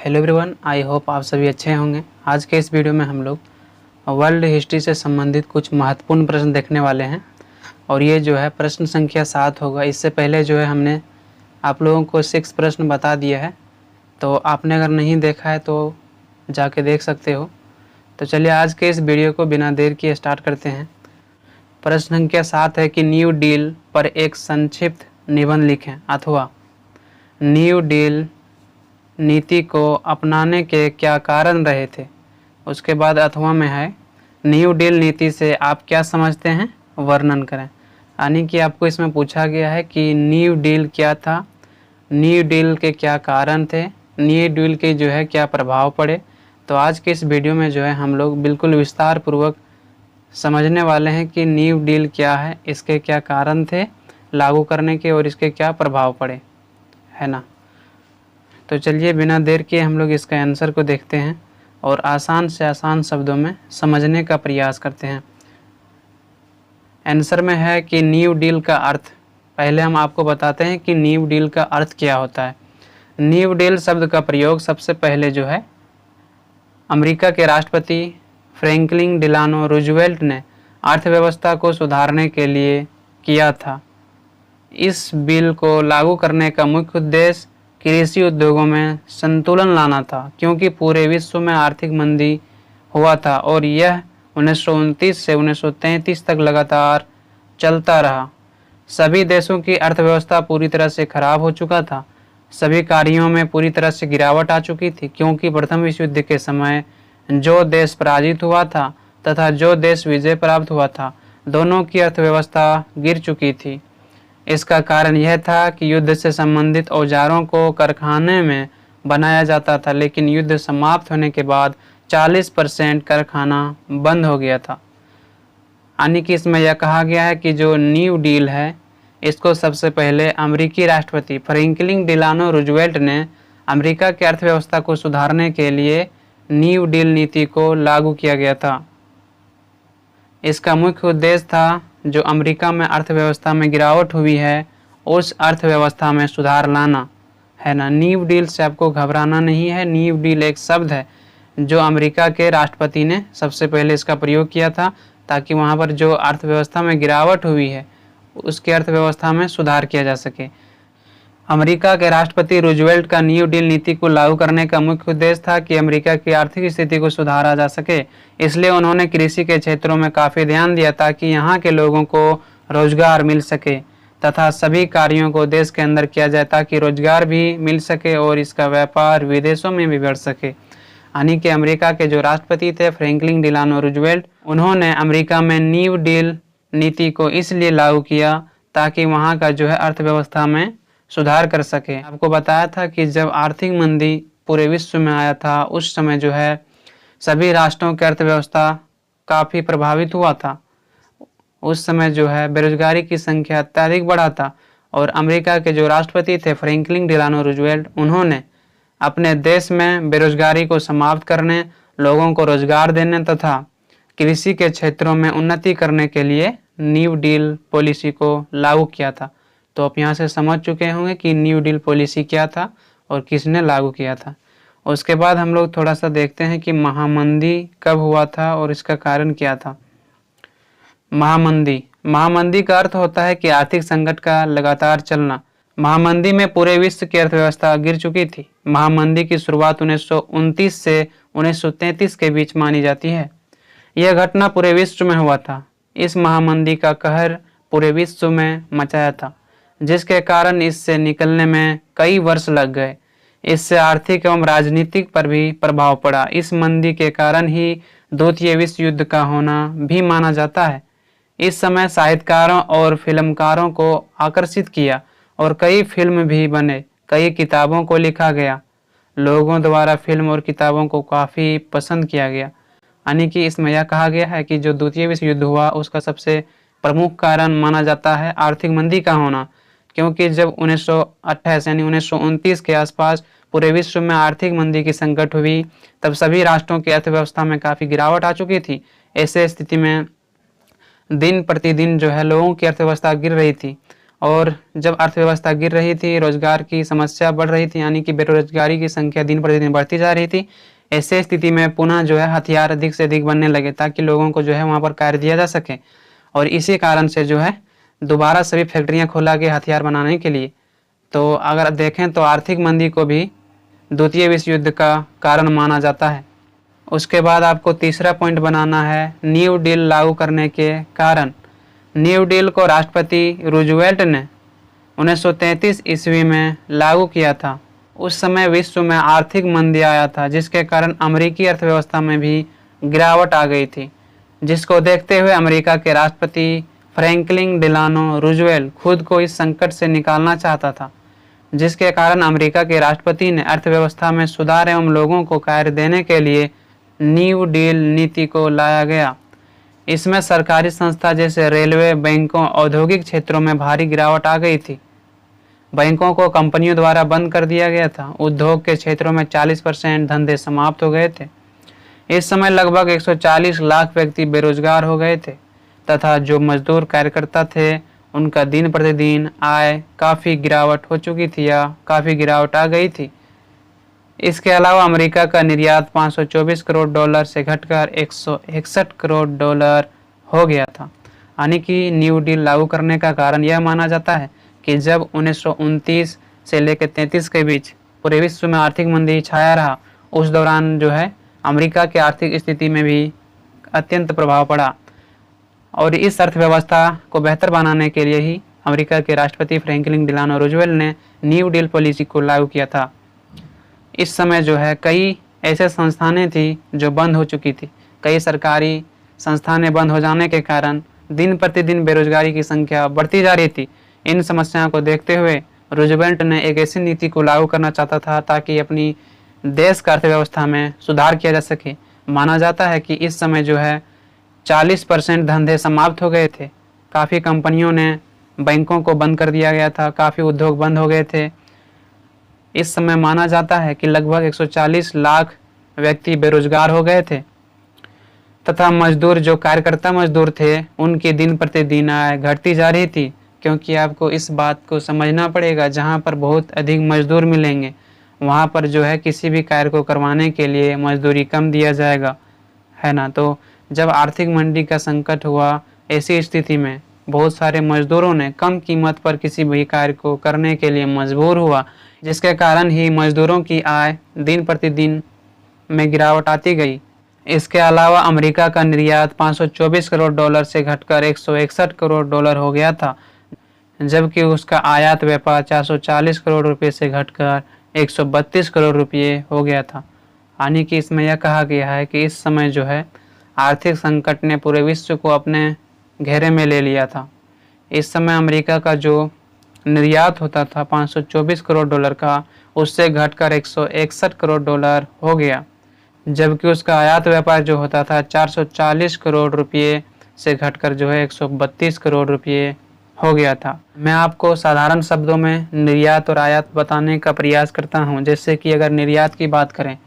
Hello everyone, I hope आप सभी अच्छे होंगे। आज के इस वीडियो में हम लोग वर्ल्ड हिस्ट्री से संबंधित कुछ महत्वपूर्ण प्रश्न देखने वाले हैं और ये जो है प्रश्न संख्या 7 होगा। इससे पहले जो है हमने आप लोगों को 6 प्रश्न बता दिया है, तो आपने अगर नहीं देखा है तो जाके देख सकते हो। तो चलिए आज के इस वीडियो को बिना देर किए स्टार्ट करते हैं। प्रश्न संख्या 7 है कि न्यू डील पर एक संक्षिप्त निबंध लिखें अथवा न्यू डील नीति को अपनाने के क्या कारण रहे थे। उसके बाद अथवा में है न्यू डील नीति से आप क्या समझते हैं, वर्णन करें। यानी कि आपको इसमें पूछा गया है कि न्यू डील क्या था, न्यू डील के क्या कारण थे, न्यू डील के जो है क्या प्रभाव पड़े। तो आज के इस वीडियो में जो है हम लोग बिल्कुल विस्तार पूर्वक समझने वाले हैं कि न्यू डील क्या है, इसके क्या कारण थे लागू करने के और इसके क्या प्रभाव पड़े, है ना। तो चलिए बिना देर किए हम लोग इसका आंसर को देखते हैं और आसान से आसान शब्दों में समझने का प्रयास करते हैं। आंसर में है कि न्यू डील का अर्थ, पहले हम आपको बताते हैं कि न्यू डील का अर्थ क्या होता है। न्यू डील शब्द का प्रयोग सबसे पहले जो है अमेरिका के राष्ट्रपति फ्रैंकलिन डिलानो रूजवेल्ट ने अर्थव्यवस्था को सुधारने के लिए किया था। इस बिल को लागू करने का मुख्य उद्देश्य कृषि उद्योगों में संतुलन लाना था, क्योंकि पूरे विश्व में आर्थिक मंदी हुआ था और यह 1929 से 1933 तक लगातार चलता रहा। सभी देशों की अर्थव्यवस्था पूरी तरह से खराब हो चुका था, सभी कार्यों में पूरी तरह से गिरावट आ चुकी थी, क्योंकि प्रथम विश्व युद्ध के समय जो देश पराजित हुआ था तथा जो देश विजय प्राप्त हुआ था, दोनों की अर्थव्यवस्था गिर चुकी थी। इसका कारण यह था कि युद्ध से संबंधित औजारों को कारखाने में बनाया जाता था, लेकिन युद्ध समाप्त होने के बाद 40% कारखाना बंद हो गया था। यानी कि इसमें यह कहा गया है कि जो न्यू डील है इसको सबसे पहले अमेरिकी राष्ट्रपति फ्रैंकलिन डिलानो रूजवेल्ट ने अमेरिका की अर्थव्यवस्था को सुधारने के लिए न्यू डील नीति को लागू किया गया था। इसका मुख्य उद्देश्य था जो अमेरिका में अर्थव्यवस्था में गिरावट हुई है उस अर्थव्यवस्था में सुधार लाना, है ना। न्यू डील से आपको घबराना नहीं है। न्यू डील एक शब्द है जो अमेरिका के राष्ट्रपति ने सबसे पहले इसका प्रयोग किया था, ताकि वहाँ पर जो अर्थव्यवस्था में गिरावट हुई है उसकी अर्थव्यवस्था में सुधार किया जा सके। अमेरिका के राष्ट्रपति रूजवेल्ट का न्यू डील नीति को लागू करने का मुख्य उद्देश्य था कि अमेरिका की आर्थिक स्थिति को सुधारा जा सके। इसलिए उन्होंने कृषि के क्षेत्रों में काफ़ी ध्यान दिया ताकि यहाँ के लोगों को रोजगार मिल सके तथा सभी कार्यों को देश के अंदर किया जाए ताकि रोजगार भी मिल सके और इसका व्यापार विदेशों में भी बढ़ सके। यानी कि अमेरिका के जो राष्ट्रपति थे फ्रैंकलिन डिलानो रूजवेल्ट, उन्होंने अमेरिका में न्यू डील नीति को इसलिए लागू किया ताकि वहाँ का जो है अर्थव्यवस्था में सुधार कर सके। आपको बताया था कि जब आर्थिक मंदी पूरे विश्व में आया था उस समय जो है सभी राष्ट्रों की अर्थव्यवस्था काफ़ी प्रभावित हुआ था। उस समय जो है बेरोजगारी की संख्या अत्यधिक बढ़ा था और अमेरिका के जो राष्ट्रपति थे फ्रैंकलिन डिलानो रूजवेल्ट, उन्होंने अपने देश में बेरोजगारी को समाप्त करने, लोगों को रोजगार देने तथा कृषि के क्षेत्रों में उन्नति करने के लिए न्यू डील पॉलिसी को लागू किया था। तो आप यहाँ से समझ चुके होंगे कि न्यू डील पॉलिसी क्या था और किसने लागू किया था। उसके बाद हम लोग थोड़ा सा देखते हैं कि महामंदी कब हुआ था और इसका कारण क्या था। महामंदी का अर्थ होता है कि आर्थिक संकट का लगातार चलना। महामंदी में पूरे विश्व की अर्थव्यवस्था गिर चुकी थी। महामंदी की शुरुआत 1929 से 1933 के बीच मानी जाती है। यह घटना पूरे विश्व में हुआ था। इस महामंदी का कहर पूरे विश्व में मचाया था, जिसके कारण इससे निकलने में कई वर्ष लग गए। इससे आर्थिक एवं राजनीतिक पर भी प्रभाव पड़ा। इस मंदी के कारण ही द्वितीय विश्व युद्ध का होना भी माना जाता है। इस समय साहित्यकारों और फिल्मकारों को आकर्षित किया और कई फिल्म भी बने, कई किताबों को लिखा गया। लोगों द्वारा फिल्म और किताबों को काफ़ी पसंद किया गया। यानी कि इसमें यह कहा गया है कि जो द्वितीय विश्व युद्ध हुआ उसका सबसे प्रमुख कारण माना जाता है आर्थिक मंदी का होना, क्योंकि जब 1928 यानी 1929 के आसपास पूरे विश्व में आर्थिक मंदी की संकट हुई, तब सभी राष्ट्रों की अर्थव्यवस्था में काफ़ी गिरावट आ चुकी थी। ऐसे स्थिति में दिन प्रतिदिन जो है लोगों की अर्थव्यवस्था गिर रही थी और जब अर्थव्यवस्था गिर रही थी, रोजगार की समस्या बढ़ रही थी, यानी कि बेरोजगारी की संख्या दिन प्रतिदिन बढ़ती जा रही थी, ऐसे स्थिति में पुनः जो है हथियार अधिक से अधिक बनने लगे ताकि लोगों को जो है वहाँ पर कार्य दिया जा सके। और इसी कारण से जो है दोबारा सभी फैक्ट्रियाँ खोला गया हथियार बनाने के लिए। तो अगर देखें तो आर्थिक मंदी को भी द्वितीय विश्व युद्ध का कारण माना जाता है। उसके बाद आपको तीसरा पॉइंट बनाना है न्यू डील लागू करने के कारण। न्यू डील को राष्ट्रपति रूजवेल्ट ने 1933 ईस्वी में लागू किया था। उस समय विश्व में आर्थिक मंदी आया था जिसके कारण अमेरिकी अर्थव्यवस्था में भी गिरावट आ गई थी, जिसको देखते हुए अमेरिका के राष्ट्रपति फ्रैंकलिन डिलानो रूजवेल्ट खुद को इस संकट से निकालना चाहता था, जिसके कारण अमेरिका के राष्ट्रपति ने अर्थव्यवस्था में सुधार एवं लोगों को कार्य देने के लिए न्यू डील नीति को लाया गया। इसमें सरकारी संस्था जैसे रेलवे, बैंकों, औद्योगिक क्षेत्रों में भारी गिरावट आ गई थी। बैंकों को कंपनियों द्वारा बंद कर दिया गया था। उद्योग के क्षेत्रों में 40% धंधे समाप्त हो गए थे। इस समय लगभग 140 लाख व्यक्ति बेरोजगार हो गए थे तथा जो मजदूर कार्यकर्ता थे उनका दिन प्रतिदिन आय काफ़ी गिरावट हो चुकी थी या काफ़ी गिरावट आ गई थी। इसके अलावा अमेरिका का निर्यात 524 करोड़ डॉलर से घटकर 161 करोड़ डॉलर हो गया था। यानी कि न्यू डील लागू करने का कारण यह माना जाता है कि जब 1929 से लेकर 33 के बीच पूरे विश्व में आर्थिक मंदी छाया रहा, उस दौरान जो है अमेरिका की आर्थिक स्थिति में भी अत्यंत प्रभाव पड़ा और इस अर्थव्यवस्था को बेहतर बनाने के लिए ही अमेरिका के राष्ट्रपति फ्रैंकलिन डिलानो रूजवेल्ट ने न्यू डील पॉलिसी को लागू किया था। इस समय जो है कई ऐसे संस्थानें थी जो बंद हो चुकी थी। कई सरकारी संस्थानें बंद हो जाने के कारण दिन प्रतिदिन बेरोजगारी की संख्या बढ़ती जा रही थी। इन समस्याओं को देखते हुए रूजवेल्ट ने एक ऐसी नीति को लागू करना चाहता था ताकि अपनी देश का अर्थव्यवस्था में सुधार किया जा सके। माना जाता है कि इस समय जो है 40% धंधे समाप्त हो गए थे। काफ़ी कंपनियों ने बैंकों को बंद कर दिया गया था, काफ़ी उद्योग बंद हो गए थे। इस समय माना जाता है कि लगभग 140 लाख व्यक्ति बेरोजगार हो गए थे तथा मजदूर जो कार्यकर्ता मजदूर थे उनकी दिन प्रतिदिन आय घटती जा रही थी, क्योंकि आपको इस बात को समझना पड़ेगा जहाँ पर बहुत अधिक मजदूर मिलेंगे वहाँ पर जो है किसी भी कार्य को करवाने के लिए मजदूरी कम दिया जाएगा, है ना। तो जब आर्थिक मंदी का संकट हुआ, ऐसी स्थिति में बहुत सारे मजदूरों ने कम कीमत पर किसी भी कार्य को करने के लिए मजबूर हुआ, जिसके कारण ही मजदूरों की आय दिन प्रतिदिन में गिरावट आती गई। इसके अलावा अमेरिका का निर्यात 524 करोड़ डॉलर से घटकर 161 करोड़ डॉलर हो गया था, जबकि उसका आयात व्यापार 440 करोड़ रुपये से घटकर 132 करोड़ रुपये हो गया था। यानी कि इसमें यह कहा गया है कि इस समय जो है आर्थिक संकट ने पूरे विश्व को अपने घेरे में ले लिया था। इस समय अमेरिका का जो निर्यात होता था 524 करोड़ डॉलर का, उससे घटकर 161 करोड़ डॉलर हो गया, जबकि उसका आयात व्यापार जो होता था 440 करोड़ रुपये से घटकर जो है 132 करोड़ रुपये हो गया था। मैं आपको साधारण शब्दों में निर्यात और आयात बताने का प्रयास करता हूं। जैसे कि अगर निर्यात की बात करें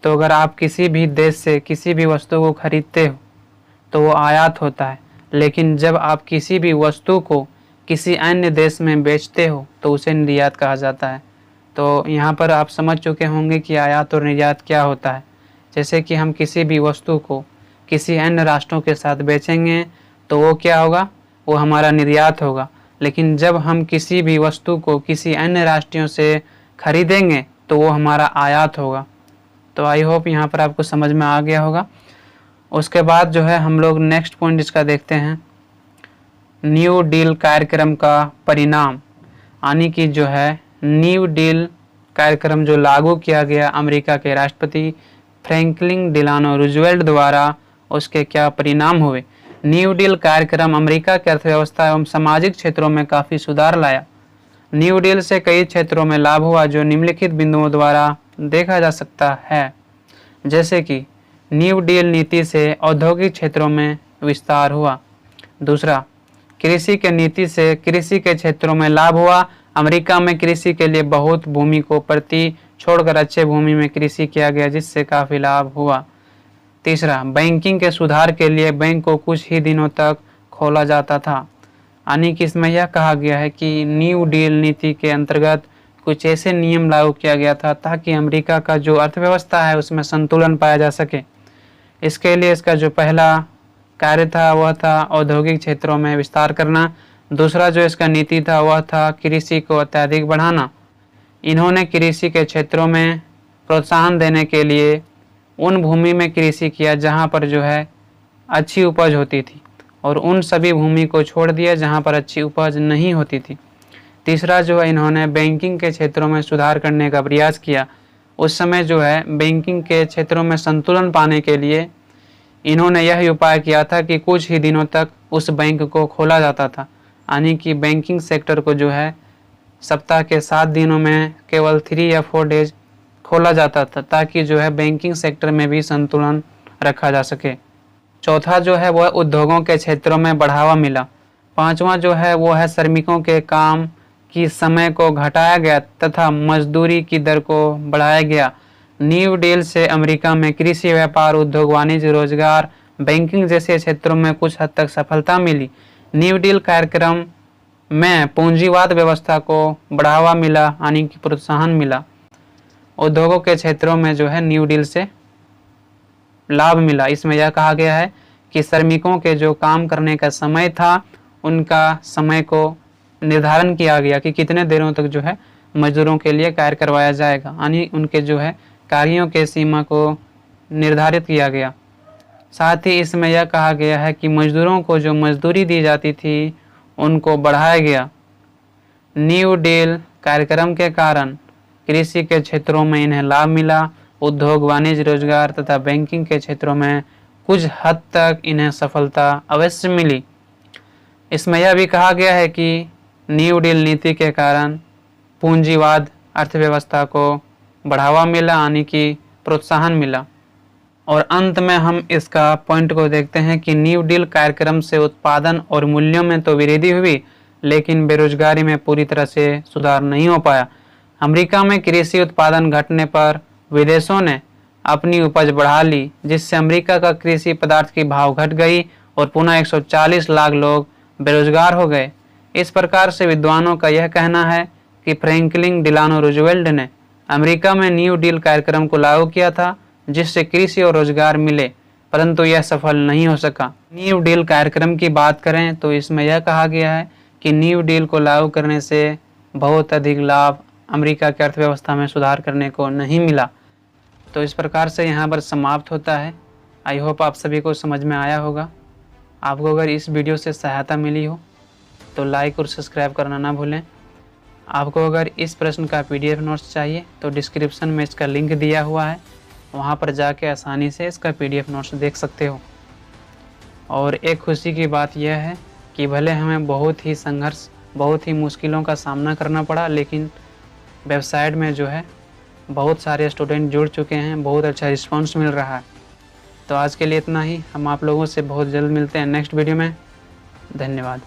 तो अगर आप किसी भी देश से किसी भी वस्तु को खरीदते हो तो वो आयात होता है, लेकिन जब आप किसी भी वस्तु को किसी अन्य देश में बेचते हो तो उसे निर्यात कहा जाता है। तो यहाँ पर आप समझ चुके होंगे कि आयात और निर्यात क्या होता है। जैसे कि हम किसी भी वस्तु को किसी अन्य राष्ट्रों के साथ बेचेंगे तो वो क्या होगा, वो हमारा निर्यात होगा। लेकिन जब हम किसी भी वस्तु को किसी अन्य राष्ट्रों से खरीदेंगे तो वो हमारा आयात होगा। तो आई होप यहाँ पर आपको समझ में आ गया होगा। उसके बाद जो है हम लोग नेक्स्ट पॉइंट इसका देखते हैं, न्यू डील कार्यक्रम का परिणाम। यानी कि जो है न्यू डील कार्यक्रम जो लागू किया गया अमेरिका के राष्ट्रपति फ्रैंकलिन डिलानो रूजवेल्ट द्वारा, उसके क्या परिणाम हुए। न्यू डील कार्यक्रम अमेरिका की अर्थव्यवस्था एवं सामाजिक क्षेत्रों में काफ़ी सुधार लाया। न्यू डील से कई क्षेत्रों में लाभ हुआ जो निम्नलिखित बिंदुओं द्वारा देखा जा सकता है। जैसे कि न्यू डील नीति से औद्योगिक क्षेत्रों में विस्तार हुआ। दूसरा, कृषि के नीति से कृषि के क्षेत्रों में लाभ हुआ। अमेरिका में कृषि के लिए बहुत भूमि को प्रति छोड़कर अच्छे भूमि में कृषि किया गया, जिससे काफ़ी लाभ हुआ। तीसरा, बैंकिंग के सुधार के लिए बैंक को कुछ ही दिनों तक खोला जाता था। यानी कि इसमें यह कहा गया है कि न्यू डील नीति के अंतर्गत कुछ ऐसे नियम लागू किया गया था ताकि अमेरिका का जो अर्थव्यवस्था है उसमें संतुलन पाया जा सके। इसके लिए इसका जो पहला कार्य था वह था औद्योगिक क्षेत्रों में विस्तार करना। दूसरा जो इसका नीति था वह था कृषि को अत्यधिक बढ़ाना। इन्होंने कृषि के क्षेत्रों में प्रोत्साहन देने के लिए उन भूमि में कृषि किया जहां पर जो है अच्छी उपज होती थी और उन सभी भूमि को छोड़ दिया जहां पर अच्छी उपज नहीं होती थी। तीसरा जो है इन्होंने बैंकिंग के क्षेत्रों में सुधार करने का प्रयास किया। उस समय जो है बैंकिंग के क्षेत्रों में संतुलन पाने के लिए इन्होंने यह उपाय किया था कि कुछ ही दिनों तक उस बैंक को खोला जाता था, यानी कि बैंकिंग सेक्टर को जो है सप्ताह के 7 दिनों में केवल 3 या 4 डेज खोला जाता था ताकि जो है बैंकिंग सेक्टर में भी संतुलन रखा जा सके। चौथा जो है वह उद्योगों के क्षेत्रों में बढ़ावा मिला। पांचवा जो है वो है श्रमिकों के काम की समय को घटाया गया तथा मजदूरी की दर को बढ़ाया गया। न्यू डील से अमेरिका में कृषि, व्यापार, उद्योग, वाणिज्य, रोजगार, बैंकिंग जैसे क्षेत्रों में कुछ हद तक सफलता मिली। न्यू डील कार्यक्रम में पूंजीवाद व्यवस्था को बढ़ावा मिला, यानी कि प्रोत्साहन मिला। उद्योगों के क्षेत्रों में जो है न्यू डील से लाभ मिला। इसमें यह कहा गया है कि श्रमिकों के जो काम करने का समय था उनका समय को निर्धारण किया गया कि कितने देरों तक जो है मजदूरों के लिए कार्य करवाया जाएगा, यानी उनके जो है कार्यों के सीमा को निर्धारित किया गया। साथ ही इसमें यह कहा गया है कि मजदूरों को जो मजदूरी दी जाती थी उनको बढ़ाया गया। न्यू डील कार्यक्रम के कारण कृषि के क्षेत्रों में इन्हें लाभ मिला। उद्योग, वाणिज्य, रोजगार तथा बैंकिंग के क्षेत्रों में कुछ हद तक इन्हें सफलता अवश्य मिली। इसमें यह भी कहा गया है कि न्यू डील नीति के कारण पूंजीवाद अर्थव्यवस्था को बढ़ावा मिला, यानी कि प्रोत्साहन मिला। और अंत में हम इसका पॉइंट को देखते हैं कि न्यू डील कार्यक्रम से उत्पादन और मूल्यों में तो वृद्धि हुई, लेकिन बेरोजगारी में पूरी तरह से सुधार नहीं हो पाया। अमेरिका में कृषि उत्पादन घटने पर विदेशों ने अपनी उपज बढ़ा ली, जिससे अमेरिका का कृषि पदार्थ की भाव घट गई और पुनः 140 लाख लोग बेरोजगार हो गए। इस प्रकार से विद्वानों का यह कहना है कि फ्रैंकलिन डिलानो रूजवेल्ट ने अमेरिका में न्यू डील कार्यक्रम को लागू किया था, जिससे कृषि और रोजगार मिले, परंतु यह सफल नहीं हो सका। न्यू डील कार्यक्रम की बात करें तो इसमें यह कहा गया है कि न्यू डील को लागू करने से बहुत अधिक लाभ अमेरिका की अर्थव्यवस्था में सुधार करने को नहीं मिला। तो इस प्रकार से यहाँ पर समाप्त होता है। आई होप आप सभी को समझ में आया होगा। आपको अगर इस वीडियो से सहायता मिली हो तो लाइक और सब्सक्राइब करना ना भूलें। आपको अगर इस प्रश्न का PDF नोट्स चाहिए तो डिस्क्रिप्शन में इसका लिंक दिया हुआ है, वहाँ पर जाके आसानी से इसका PDF नोट्स देख सकते हो। और एक खुशी की बात यह है कि भले हमें बहुत ही संघर्ष, बहुत ही मुश्किलों का सामना करना पड़ा, लेकिन वेबसाइट में जो है बहुत सारे स्टूडेंट जुड़ चुके हैं, बहुत अच्छा रिस्पांस मिल रहा है। तो आज के लिए इतना ही। हम आप लोगों से बहुत जल्द मिलते हैं नेक्स्ट वीडियो में। धन्यवाद।